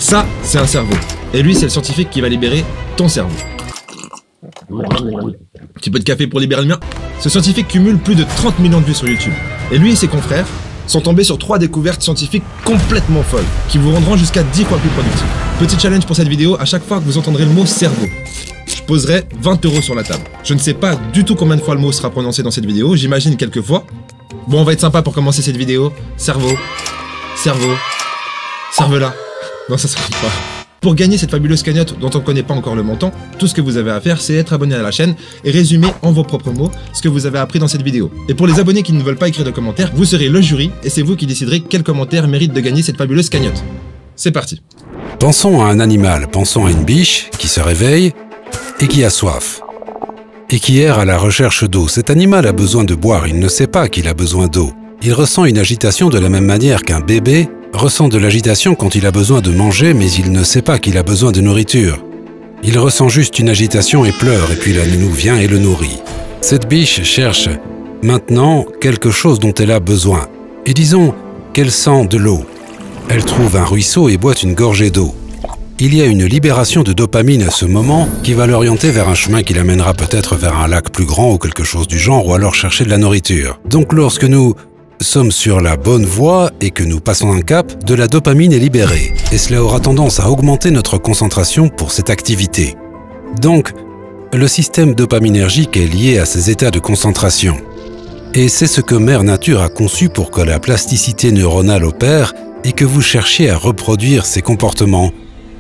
Ça, c'est un cerveau. Et lui, c'est le scientifique qui va libérer ton cerveau. Petit peu de café pour libérer le mien. Ce scientifique cumule plus de 30 millions de vues sur YouTube. Et lui et ses confrères sont tombés sur 3 découvertes scientifiques complètement folles, qui vous rendront jusqu'à 10 fois plus productifs. Petit challenge pour cette vidéo, à chaque fois que vous entendrez le mot cerveau, je poserai 20 € sur la table. Je ne sais pas du tout combien de fois le mot sera prononcé dans cette vidéo, j'imagine quelques fois. Bon, on va être sympa pour commencer cette vidéo. Cerveau, cerveau, cerveau-là. Non, ça compte pas. Pour gagner cette fabuleuse cagnotte dont on ne connaît pas encore le montant, tout ce que vous avez à faire, c'est être abonné à la chaîne et résumer en vos propres mots ce que vous avez appris dans cette vidéo. Et pour les abonnés qui ne veulent pas écrire de commentaires, vous serez le jury et c'est vous qui déciderez quel commentaire mérite de gagner cette fabuleuse cagnotte. C'est parti. Pensons à un animal, pensons à une biche qui se réveille et qui a soif. Et qui erre à la recherche d'eau. Cet animal a besoin de boire, il ne sait pas qu'il a besoin d'eau. Il ressent une agitation de la même manière qu'un bébé ressent de l'agitation quand il a besoin de manger, mais il ne sait pas qu'il a besoin de nourriture. Il ressent juste une agitation et pleure, et puis la nounou vient et le nourrit. Cette biche cherche maintenant quelque chose dont elle a besoin. Et disons qu'elle sent de l'eau. Elle trouve un ruisseau et boit une gorgée d'eau. Il y a une libération de dopamine à ce moment qui va l'orienter vers un chemin qui l'amènera peut-être vers un lac plus grand ou quelque chose du genre, ou alors chercher de la nourriture. Donc lorsque nous sommes sur la bonne voie et que nous passons un cap, de la dopamine est libérée. Et cela aura tendance à augmenter notre concentration pour cette activité. Donc, le système dopaminergique est lié à ces états de concentration. Et c'est ce que Mère Nature a conçu pour que la plasticité neuronale opère et que vous cherchiez à reproduire ces comportements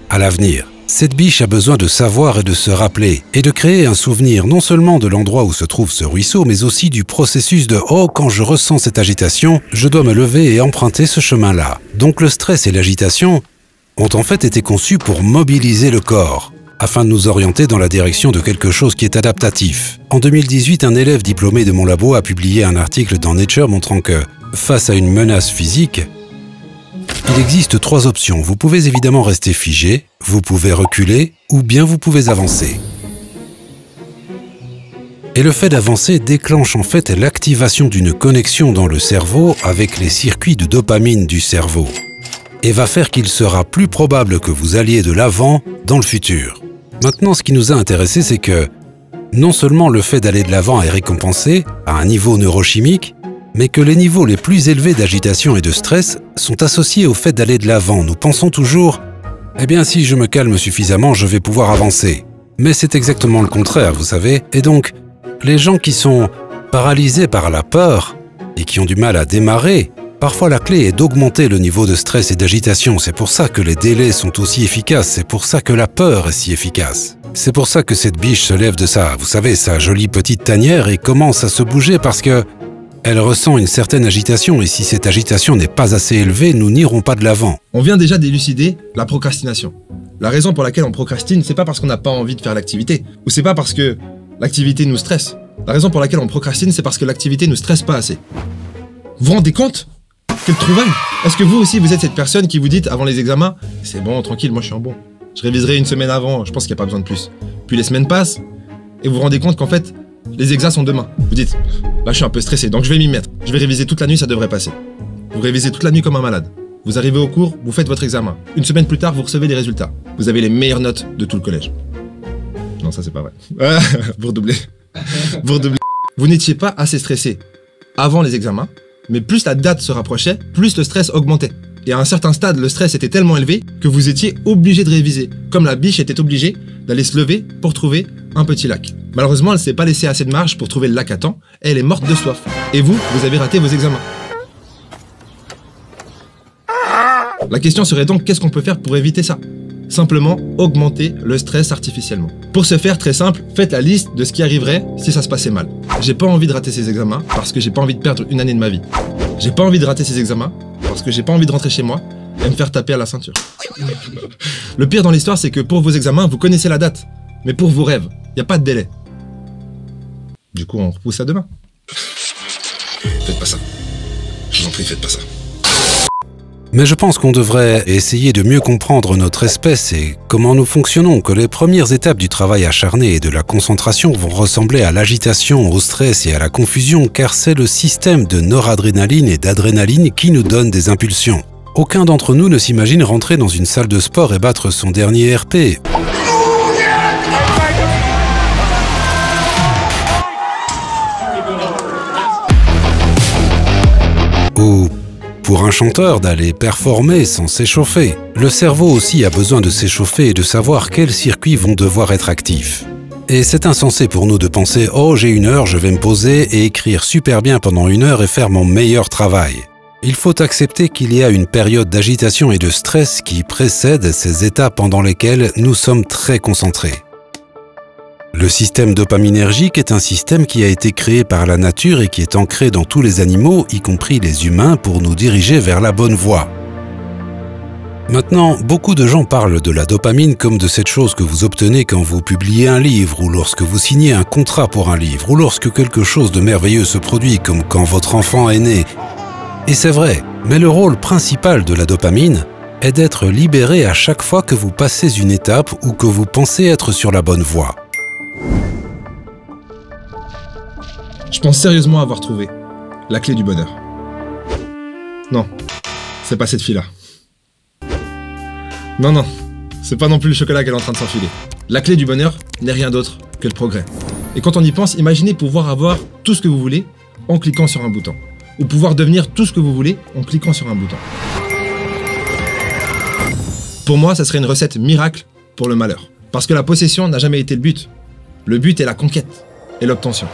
à l'avenir. Cette biche a besoin de savoir et de se rappeler, et de créer un souvenir non seulement de l'endroit où se trouve ce ruisseau, mais aussi du processus de « Oh, quand je ressens cette agitation, je dois me lever et emprunter ce chemin-là ». Donc le stress et l'agitation ont en fait été conçus pour mobiliser le corps, afin de nous orienter dans la direction de quelque chose qui est adaptatif. En 2018, un élève diplômé de mon labo a publié un article dans Nature montrant que, face à une menace physique, il existe 3 options. Vous pouvez évidemment rester figé, vous pouvez reculer, ou bien vous pouvez avancer. Et le fait d'avancer déclenche en fait l'activation d'une connexion dans le cerveau avec les circuits de dopamine du cerveau, et va faire qu'il sera plus probable que vous alliez de l'avant dans le futur. Maintenant, ce qui nous a intéressé, c'est que non seulement le fait d'aller de l'avant est récompensé à un niveau neurochimique, mais que les niveaux les plus élevés d'agitation et de stress sont associés au fait d'aller de l'avant. Nous pensons toujours « Eh bien, si je me calme suffisamment, je vais pouvoir avancer ». Mais c'est exactement le contraire, vous savez. Et donc, les gens qui sont paralysés par la peur et qui ont du mal à démarrer, parfois la clé est d'augmenter le niveau de stress et d'agitation. C'est pour ça que les délais sont aussi efficaces, c'est pour ça que la peur est si efficace. C'est pour ça que cette biche se lève de vous savez, sa jolie petite tanière et commence à se bouger parce que elle ressent une certaine agitation et si cette agitation n'est pas assez élevée, nous n'irons pas de l'avant. On vient déjà d'élucider la procrastination. La raison pour laquelle on procrastine, c'est pas parce qu'on n'a pas envie de faire l'activité, ou c'est pas parce que l'activité nous stresse. La raison pour laquelle on procrastine, c'est parce que l'activité ne stresse pas assez. Vous vous rendez compte? Quelle trouvaille! Est-ce que vous aussi, vous êtes cette personne qui vous dit avant les examens « C'est bon, tranquille, moi je suis en bon. Je réviserai une semaine avant, je pense qu'il n'y a pas besoin de plus. » Puis les semaines passent, et vous vous rendez compte qu'en fait, les examens sont demain. Vous dites, là je suis un peu stressé, donc je vais m'y mettre. Je vais réviser toute la nuit, ça devrait passer. Vous révisez toute la nuit comme un malade. Vous arrivez au cours, vous faites votre examen. Une semaine plus tard, vous recevez les résultats. Vous avez les meilleures notes de tout le collège. Non, ça c'est pas vrai. Vous redoublez. Vous redoublez. Vous n'étiez pas assez stressé avant les examens, mais plus la date se rapprochait, plus le stress augmentait. Et à un certain stade, le stress était tellement élevé que vous étiez obligé de réviser, comme la biche était obligée d'aller se lever pour trouver un petit lac. Malheureusement, elle ne s'est pas laissée assez de marge pour trouver le lac à temps, et elle est morte de soif. Et vous avez raté vos examens. La question serait donc, qu'est-ce qu'on peut faire pour éviter ça? Simplement, augmenter le stress artificiellement. Pour ce faire, très simple, faites la liste de ce qui arriverait si ça se passait mal. J'ai pas envie de rater ces examens parce que j'ai pas envie de perdre une année de ma vie. J'ai pas envie de rater ces examens parce que j'ai pas envie de rentrer chez moi et me faire taper à la ceinture. Le pire dans l'histoire, c'est que pour vos examens, vous connaissez la date. Mais pour vos rêves, il n'y a pas de délai. Du coup, on repousse à demain. Faites pas ça. Je vous en prie, faites pas ça. Mais je pense qu'on devrait essayer de mieux comprendre notre espèce et comment nous fonctionnons, que les premières étapes du travail acharné et de la concentration vont ressembler à l'agitation, au stress et à la confusion, car c'est le système de noradrénaline et d'adrénaline qui nous donne des impulsions. Aucun d'entre nous ne s'imagine rentrer dans une salle de sport et battre son dernier RP. Ou pour un chanteur d'aller performer sans s'échauffer. Le cerveau aussi a besoin de s'échauffer et de savoir quels circuits vont devoir être actifs. Et c'est insensé pour nous de penser « Oh, j'ai 1 heure, je vais me poser et écrire super bien pendant 1 heure et faire mon meilleur travail ». Il faut accepter qu'il y a une période d'agitation et de stress qui précède ces états pendant lesquels nous sommes très concentrés. Le système dopaminergique est un système qui a été créé par la nature et qui est ancré dans tous les animaux, y compris les humains, pour nous diriger vers la bonne voie. Maintenant, beaucoup de gens parlent de la dopamine comme de cette chose que vous obtenez quand vous publiez un livre, ou lorsque vous signez un contrat pour un livre, ou lorsque quelque chose de merveilleux se produit, comme quand votre enfant est né. Et c'est vrai, mais le rôle principal de la dopamine est d'être libéré à chaque fois que vous passez une étape ou que vous pensez être sur la bonne voie. Je pense sérieusement avoir trouvé la clé du bonheur. Non, c'est pas cette fille-là. Non, c'est pas non plus le chocolat qu'elle est en train de s'enfiler. La clé du bonheur n'est rien d'autre que le progrès. Et quand on y pense, imaginez pouvoir avoir tout ce que vous voulez en cliquant sur un bouton. Ou pouvoir devenir tout ce que vous voulez en cliquant sur un bouton. Pour moi, ça serait une recette miracle pour le malheur. Parce que la possession n'a jamais été le but. Le but est la conquête et l'obtention.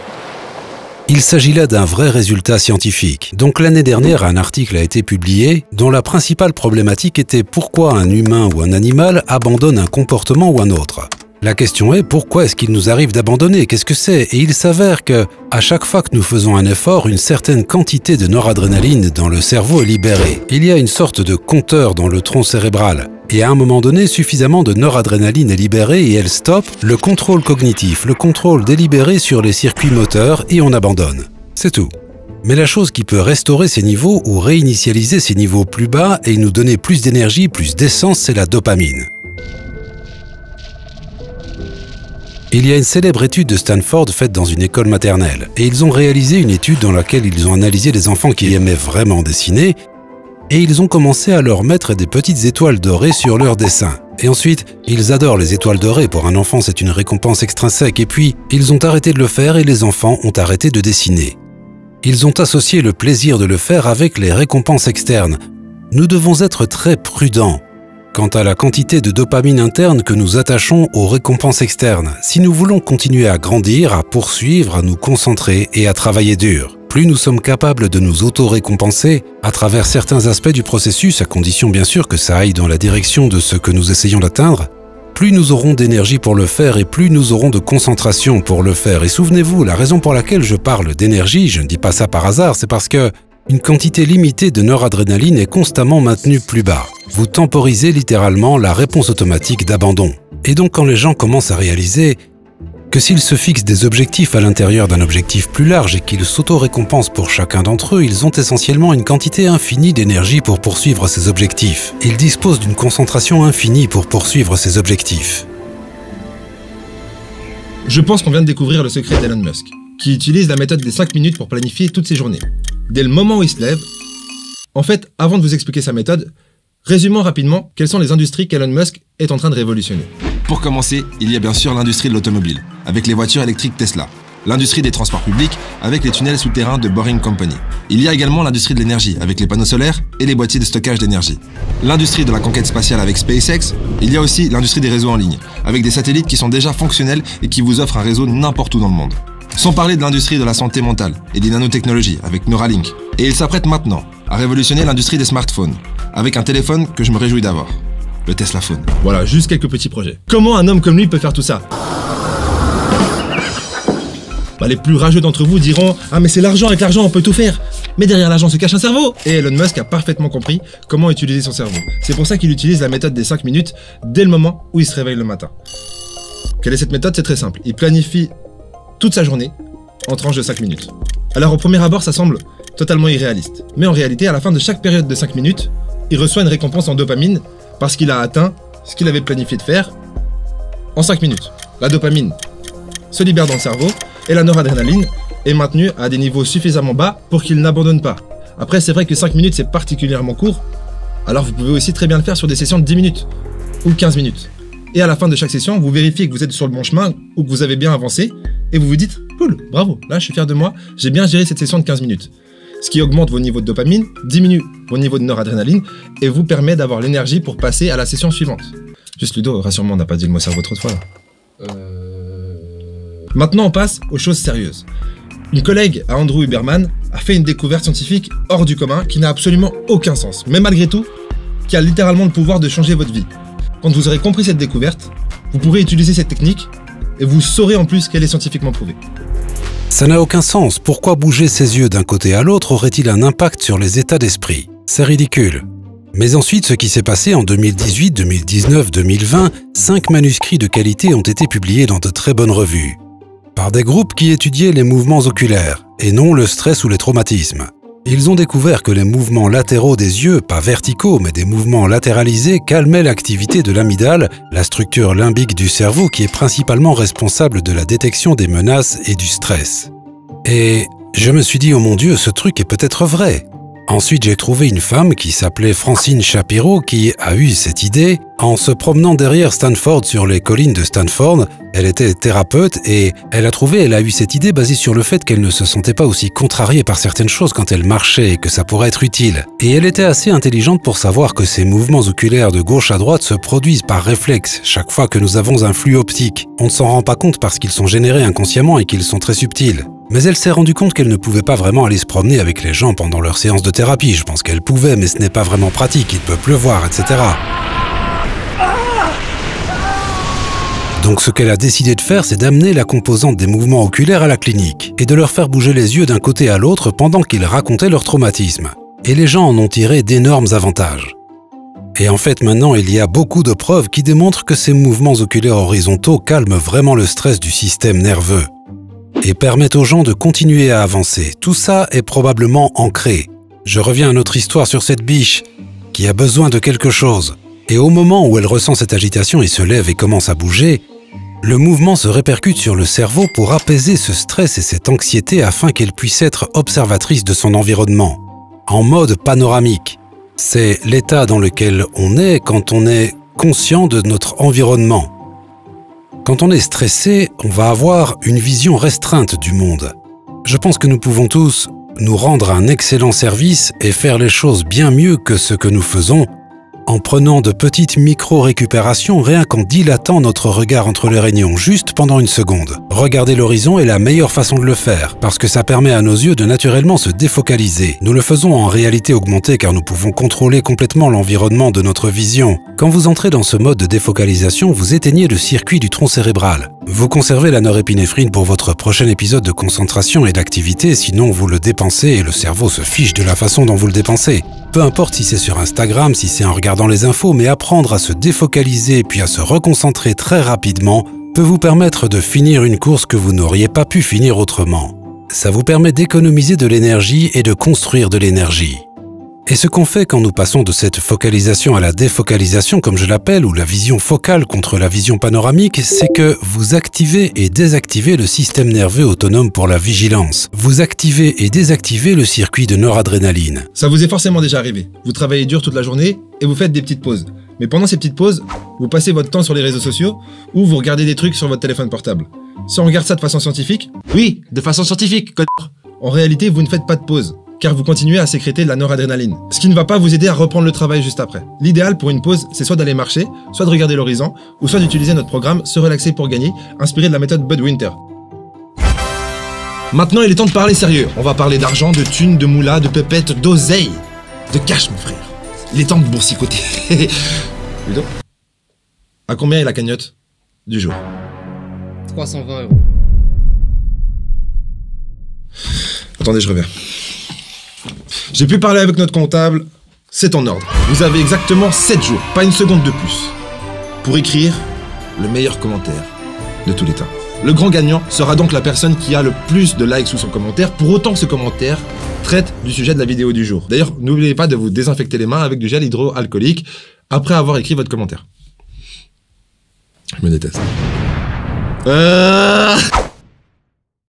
Il s'agit là d'un vrai résultat scientifique. Donc l'année dernière, un article a été publié dont la principale problématique était pourquoi un humain ou un animal abandonne un comportement ou un autre. La question est pourquoi est-ce qu'il nous arrive d'abandonner? Qu'est-ce que c'est? Et il s'avère que, à chaque fois que nous faisons un effort, une certaine quantité de noradrénaline dans le cerveau est libérée. Il y a une sorte de compteur dans le tronc cérébral. Et à un moment donné, suffisamment de noradrénaline est libérée et elle stoppe le contrôle cognitif, le contrôle délibéré sur les circuits moteurs et on abandonne. C'est tout. Mais la chose qui peut restaurer ces niveaux ou réinitialiser ces niveaux plus bas et nous donner plus d'énergie, plus d'essence, c'est la dopamine. Il y a une célèbre étude de Stanford faite dans une école maternelle et ils ont réalisé une étude dans laquelle ils ont analysé les enfants qui aimaient vraiment dessiner et ils ont commencé à leur mettre des petites étoiles dorées sur leurs dessins. Et ensuite, ils adorent les étoiles dorées, pour un enfant c'est une récompense extrinsèque et puis ils ont arrêté de le faire et les enfants ont arrêté de dessiner. Ils ont associé le plaisir de le faire avec les récompenses externes. Nous devons être très prudents quant à la quantité de dopamine interne que nous attachons aux récompenses externes, si nous voulons continuer à grandir, à poursuivre, à nous concentrer et à travailler dur. Plus nous sommes capables de nous auto-récompenser à travers certains aspects du processus, à condition bien sûr que ça aille dans la direction de ce que nous essayons d'atteindre, plus nous aurons d'énergie pour le faire et plus nous aurons de concentration pour le faire. Et souvenez-vous, la raison pour laquelle je parle d'énergie, je ne dis pas ça par hasard, c'est parce que une quantité limitée de noradrénaline est constamment maintenue plus bas. Vous temporisez littéralement la réponse automatique d'abandon. Et donc quand les gens commencent à réaliser que s'ils se fixent des objectifs à l'intérieur d'un objectif plus large et qu'ils s'auto-récompensent pour chacun d'entre eux, ils ont essentiellement une quantité infinie d'énergie pour poursuivre ces objectifs. Ils disposent d'une concentration infinie pour poursuivre ces objectifs. Je pense qu'on vient de découvrir le secret d'Elon Musk, qui utilise la méthode des 5 minutes pour planifier toutes ses journées. Dès le moment où il se lève, en fait, avant de vous expliquer sa méthode, résumons rapidement quelles sont les industries qu'Elon Musk est en train de révolutionner. Pour commencer, il y a bien sûr l'industrie de l'automobile, avec les voitures électriques Tesla. L'industrie des transports publics, avec les tunnels souterrains de Boring Company. Il y a également l'industrie de l'énergie, avec les panneaux solaires et les boîtiers de stockage d'énergie. L'industrie de la conquête spatiale avec SpaceX. Il y a aussi l'industrie des réseaux en ligne, avec des satellites qui sont déjà fonctionnels et qui vous offrent un réseau n'importe où dans le monde. Sans parler de l'industrie de la santé mentale et des nanotechnologies, avec Neuralink. Et il s'apprête maintenant à révolutionner l'industrie des smartphones, avec un téléphone que je me réjouis d'avoir. Le Tesla Phone. Voilà, juste quelques petits projets. Comment un homme comme lui peut faire tout ça? Les plus rageux d'entre vous diront « Ah mais c'est l'argent, avec l'argent on peut tout faire !» Mais derrière l'argent se cache un cerveau. Et Elon Musk a parfaitement compris comment utiliser son cerveau. C'est pour ça qu'il utilise la méthode des 5 minutes dès le moment où il se réveille le matin. Quelle est cette méthode? C'est très simple. Il planifie toute sa journée en tranches de 5 minutes. Alors au premier abord, ça semble totalement irréaliste. Mais en réalité, à la fin de chaque période de 5 minutes, il reçoit une récompense en dopamine parce qu'il a atteint ce qu'il avait planifié de faire en 5 minutes. La dopamine se libère dans le cerveau et la noradrénaline est maintenue à des niveaux suffisamment bas pour qu'il n'abandonne pas. Après, c'est vrai que 5 minutes, c'est particulièrement court, Alors vous pouvez aussi très bien le faire sur des sessions de 10 minutes ou 15 minutes. Et à la fin de chaque session, vous vérifiez que vous êtes sur le bon chemin ou que vous avez bien avancé et vous vous dites « Cool, bravo, là je suis fier de moi, j'ai bien géré cette session de 15 minutes ». Ce qui augmente vos niveaux de dopamine, diminue vos niveaux de noradrénaline et vous permet d'avoir l'énergie pour passer à la session suivante. Juste Ludo, rassure-moi, on n'a pas dit le mot cerveau trop de fois là. Maintenant on passe aux choses sérieuses. Une collègue à Andrew Huberman a fait une découverte scientifique hors du commun qui n'a absolument aucun sens, mais malgré tout, qui a littéralement le pouvoir de changer votre vie. Quand vous aurez compris cette découverte, vous pourrez utiliser cette technique et vous saurez en plus qu'elle est scientifiquement prouvée. Ça n'a aucun sens. Pourquoi bouger ses yeux d'un côté à l'autre aurait-il un impact sur les états d'esprit? C'est ridicule. Mais ensuite, ce qui s'est passé en 2018, 2019, 2020, 5 manuscrits de qualité ont été publiés dans de très bonnes revues, par des groupes qui étudiaient les mouvements oculaires, et non le stress ou les traumatismes. Ils ont découvert que les mouvements latéraux des yeux, pas verticaux, mais des mouvements latéralisés, calmaient l'activité de l'amygdale, la structure limbique du cerveau qui est principalement responsable de la détection des menaces et du stress. Et je me suis dit, oh mon Dieu, ce truc est peut-être vrai. Ensuite, j'ai trouvé une femme qui s'appelait Francine Shapiro qui a eu cette idée en se promenant derrière Stanford sur les collines de Stanford. Elle était thérapeute et elle a eu cette idée basée sur le fait qu'elle ne se sentait pas aussi contrariée par certaines choses quand elle marchait et que ça pourrait être utile. Et elle était assez intelligente pour savoir que ces mouvements oculaires de gauche à droite se produisent par réflexe chaque fois que nous avons un flux optique. On ne s'en rend pas compte parce qu'ils sont générés inconsciemment et qu'ils sont très subtils. Mais elle s'est rendue compte qu'elle ne pouvait pas vraiment aller se promener avec les gens pendant leur séance de thérapie. Je pense qu'elle pouvait, mais ce n'est pas vraiment pratique, il peut pleuvoir, etc. Donc ce qu'elle a décidé de faire, c'est d'amener la composante des mouvements oculaires à la clinique et de leur faire bouger les yeux d'un côté à l'autre pendant qu'ils racontaient leur traumatisme. Et les gens en ont tiré d'énormes avantages. Et en fait, maintenant, il y a beaucoup de preuves qui démontrent que ces mouvements oculaires horizontaux calment vraiment le stress du système nerveux et permettent aux gens de continuer à avancer. Tout ça est probablement ancré. Je reviens à notre histoire sur cette biche qui a besoin de quelque chose. Et au moment où elle ressent cette agitation et se lève et commence à bouger, le mouvement se répercute sur le cerveau pour apaiser ce stress et cette anxiété afin qu'elle puisse être observatrice de son environnement, en mode panoramique. C'est l'état dans lequel on est quand on est conscient de notre environnement. Quand on est stressé, on va avoir une vision restreinte du monde. Je pense que nous pouvons tous nous rendre un excellent service et faire les choses bien mieux que ce que nous faisons en prenant de petites micro-récupérations rien qu'en dilatant notre regard entre les réunions juste pendant une seconde. Regarder l'horizon est la meilleure façon de le faire parce que ça permet à nos yeux de naturellement se défocaliser. Nous le faisons en réalité augmentée car nous pouvons contrôler complètement l'environnement de notre vision. Quand vous entrez dans ce mode de défocalisation, vous éteignez le circuit du tronc cérébral. Vous conservez la norépinéphrine pour votre prochain épisode de concentration et d'activité, sinon vous le dépensez et le cerveau se fiche de la façon dont vous le dépensez. Peu importe si c'est sur Instagram, si c'est en regardant les infos, mais apprendre à se défocaliser puis à se reconcentrer très rapidement peut vous permettre de finir une course que vous n'auriez pas pu finir autrement. Ça vous permet d'économiser de l'énergie et de construire de l'énergie. Et ce qu'on fait quand nous passons de cette focalisation à la défocalisation, comme je l'appelle, ou la vision focale contre la vision panoramique, c'est que vous activez et désactivez le système nerveux autonome pour la vigilance. Vous activez et désactivez le circuit de noradrénaline. Ça vous est forcément déjà arrivé. Vous travaillez dur toute la journée et vous faites des petites pauses. Mais pendant ces petites pauses, vous passez votre temps sur les réseaux sociaux ou vous regardez des trucs sur votre téléphone portable. Si on regarde ça de façon scientifique, oui, de façon scientifique, en réalité, vous ne faites pas de pause, car vous continuez à sécréter de la noradrénaline, ce qui ne va pas vous aider à reprendre le travail juste après. L'idéal pour une pause, c'est soit d'aller marcher, soit de regarder l'horizon, ou soit d'utiliser notre programme Se relaxer pour gagner, inspiré de la méthode Bud Winter. Maintenant, il est temps de parler sérieux. On va parler d'argent, de thunes, de moula, de pépettes, d'oseille, de cash, mon frère. Il est temps de boursicoter. Ludo, à combien est la cagnotte du jour? 320 €. Attendez, je reviens. J'ai pu parler avec notre comptable, c'est en ordre. Vous avez exactement 7 jours, pas une seconde de plus, pour écrire le meilleur commentaire de tous les temps. Le grand gagnant sera donc la personne qui a le plus de likes sous son commentaire, pour autant que ce commentaire traite du sujet de la vidéo du jour. D'ailleurs, n'oubliez pas de vous désinfecter les mains avec du gel hydroalcoolique après avoir écrit votre commentaire. Je me déteste.